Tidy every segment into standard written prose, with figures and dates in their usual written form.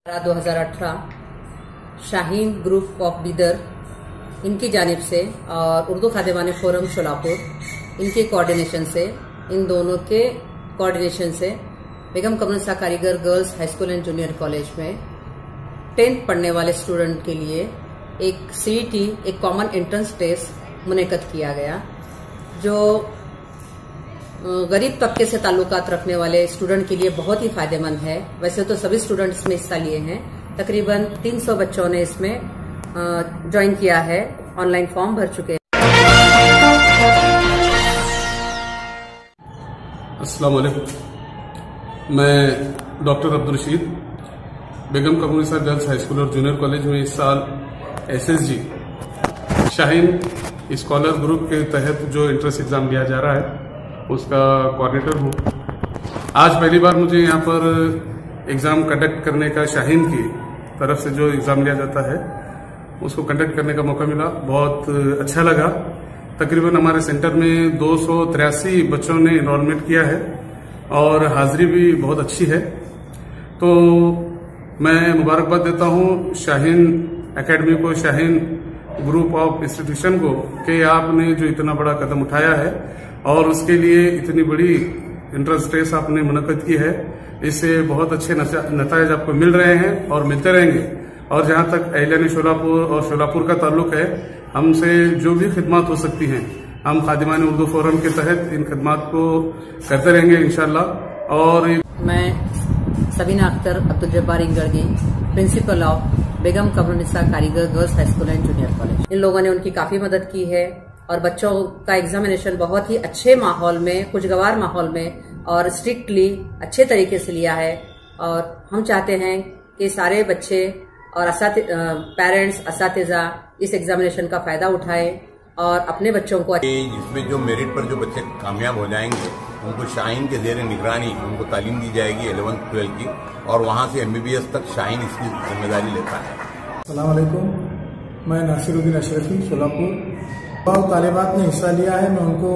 2018 Shaheen group of Bidar इनकी जानिब से और उर्दू खादिमाने फोरम सोलापुर इनके कोऑर्डिनेशन से, इन दोनों के कोऑर्डिनेशन से बेगम Kamrunnisa Karigar girls high school and junior college में 10th पढ़ने वाले स्टूडेंट के लिए एक सीईटी, एक कॉमन एंट्रेंस टेस्ट मुनक्कद किया गया, जो गरीब तबके से ताल्लुकात रखने वाले स्टूडेंट के लिए बहुत ही फायदेमंद है। वैसे तो सभी स्टूडेंट इसमें हिस्सा लिए हैं, तकरीबन 300 बच्चों ने इसमें ज्वाइन किया है, ऑनलाइन फॉर्म भर चुके हैं। अस्सलाम वालेकुम, मैं डॉक्टर अब्दुल बेगम कमरुन्निसा गर्ल्स हाई स्कूल और जूनियर कॉलेज में इस साल एसएसजी शाहीन स्कॉलर ग्रुप के तहत जो एंट्रेंस एग्जाम लिया जा रहा है उसका कोऑर्डिनेटर हूँ। आज पहली बार मुझे यहाँ पर एग्जाम कंडक्ट करने का, शाहीन की तरफ से जो एग्जाम लिया जाता है उसको कंडक्ट करने का मौका मिला, बहुत अच्छा लगा। तकरीबन हमारे सेंटर में 283 बच्चों ने इनरोलमेंट किया है और हाजिरी भी बहुत अच्छी है। तो मैं मुबारकबाद देता हूँ शाहीन एकेडमी को, शाहीन ग्रुप ऑफ इंस्टीट्यूशन को, कि आपने जो इतना बड़ा कदम उठाया है और उसके लिए इतनी बड़ी एंट्रेंस टेस्ट आपने मुनक्कद की है। इससे बहुत अच्छे नताइज आपको मिल रहे हैं और मिलते रहेंगे। और जहां तक अहलियाने शोलापुर और शोलापुर का ताल्लुक है, हमसे जो भी खिदमत हो सकती हैं, हम खादिमाने उर्दू फोरम के तहत इन खिदमत को करते रहेंगे इंशाल्लाह। और मैं Sabina Akhtar Abdul principal of Begum Kamrunnisa Karigar girls high school and junior college, इन लोगों ने उनकी काफी मदद की है और बच्चों का एग्जामिनेशन बहुत ही अच्छे माहौल में, खुशगवार माहौल में और स्ट्रिक्टली अच्छे तरीके से लिया है। और हम चाहते हैं कि सारे बच्चे और पेरेंट्स, असातिज़ा इस एग्जामिनेशन का फायदा उठाएं और अपने बच्चों को, इसमें जो मेरिट पर जो बच्चे कामयाब हो जाएंगे उनको शाहीन के ज़ेर निगरानी उनको तालीम दी जाएगी 11th 12th की, और वहाँ से MBBS तक शाहीन इसकी जिम्मेदारी लेता है। अस्सलाम वालेकुम, मैं नासिरुद्दीन अशरफी सोलापुर। बहुत तालिबात ने हिस्सा लिया है, मैं उनको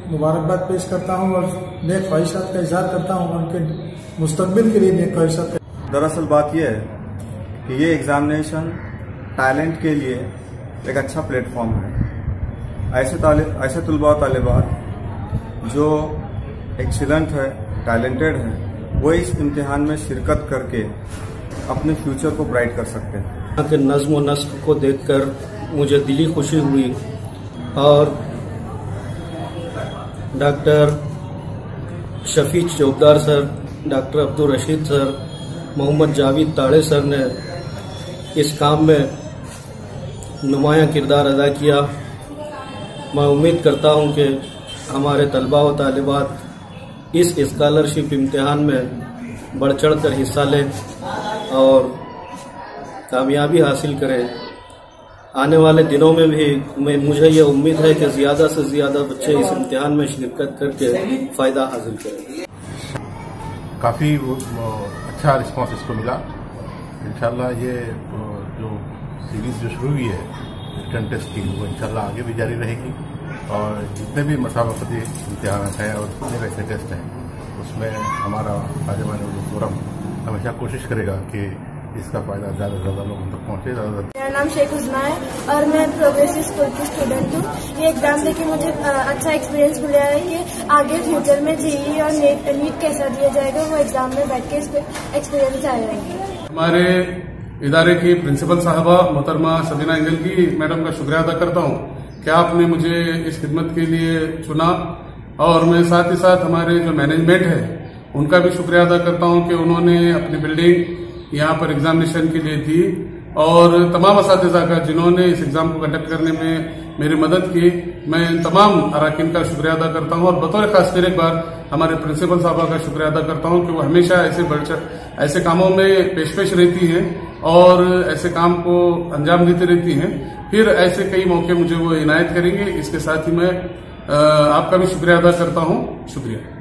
मुबारकबाद पेश करता हूँ और नेक ख्वाहिशात का इजहार करता हूँ, उनके मुस्तकबिल के लिए नेक ख्वाहिशात। दरअसल बात यह है कि ये एग्जामिनेशन टैलेंट के लिए एक अच्छा प्लेटफॉर्म है। ऐसे तलबा और तालिबात जो एक्सीलेंट है, टैलेंटेड है, वो इस इम्तिहान में शिरकत करके अपने फ्यूचर को ब्राइट कर सकते हैं। यहाँ के नज़्म व नस्क को देखकर मुझे दिली खुशी हुई और doctor Shafi Chobdar sir, doctor Abdul sir, Mohammed Javed Tade sir ने इस काम में नुमायां किरदार अदा किया। मैं उम्मीद करता हूं कि हमारे तलबा व तालिबात इस स्कॉलरशिप इम्तिहान में बढ़ चढ़ कर हिस्सा लें और कामयाबी हासिल करें। आने वाले दिनों में भी मुझे ये उम्मीद है कि ज़्यादा से ज़्यादा बच्चे इस इम्तिहान में शिरकत करके फ़ायदा हासिल करें। काफ़ी अच्छा रिस्पांस इसको मिला। इंशाल्लाह ये जो सीरीज़ जो शुरू हुई है रिटन टेस्ट की, वो इंशाल्लाह आगे भी जारी रहेगी और जितने भी मसाबकती इम्तिहान हैं और जितने वैसे टेस्ट हैं उसमें हमारा खादिमाने उर्दू फोरम हमेशा कोशिश करेगा कि इसका फायदा ज़्यादा से ज़्यादा लोगों तक पहुँचे। मेरा नाम शेख उज़मा है और मैं प्रोग्रेसिव स्कूल की स्टूडेंट हूँ। ये एग्जाम देके मुझे अच्छा एक्सपीरियंस मिला है कि आगे फ्यूचर में जेईई और नीट कैसा दिया जाएगा, वो एग्जाम में बैठ के एक्सपीरियंस आएगा। हमारे इदारे की प्रिंसिपल साहबा मोहतरमा सबीना की मैडम का शुक्रिया अदा करता हूँ कि आपने मुझे इस खिदमत के लिए चुना, और मैं साथ ही साथ हमारे जो मैनेजमेंट है उनका भी शुक्रिया अदा करता हूँ कि उन्होंने अपनी बिल्डिंग यहाँ पर एग्जामिनेशन के लिए दी, और तमाम असातिज़ा का जिन्होंने इस एग्जाम को कंडक्ट करने में मेरी मदद की, मैं तमाम अराकीन का शुक्रिया अदा करता हूँ। और बतौर खास फिर एक बार हमारे प्रिंसिपल साहबा का शुक्रिया अदा करता हूँ कि वो हमेशा ऐसे कामों में पेश रहती हैं और ऐसे काम को अंजाम देती रहती हैं। फिर ऐसे कई मौके मुझे वो इनायत करेंगे। इसके साथ ही मैं आपका भी शुक्रिया अदा करता हूँ। शुक्रिया।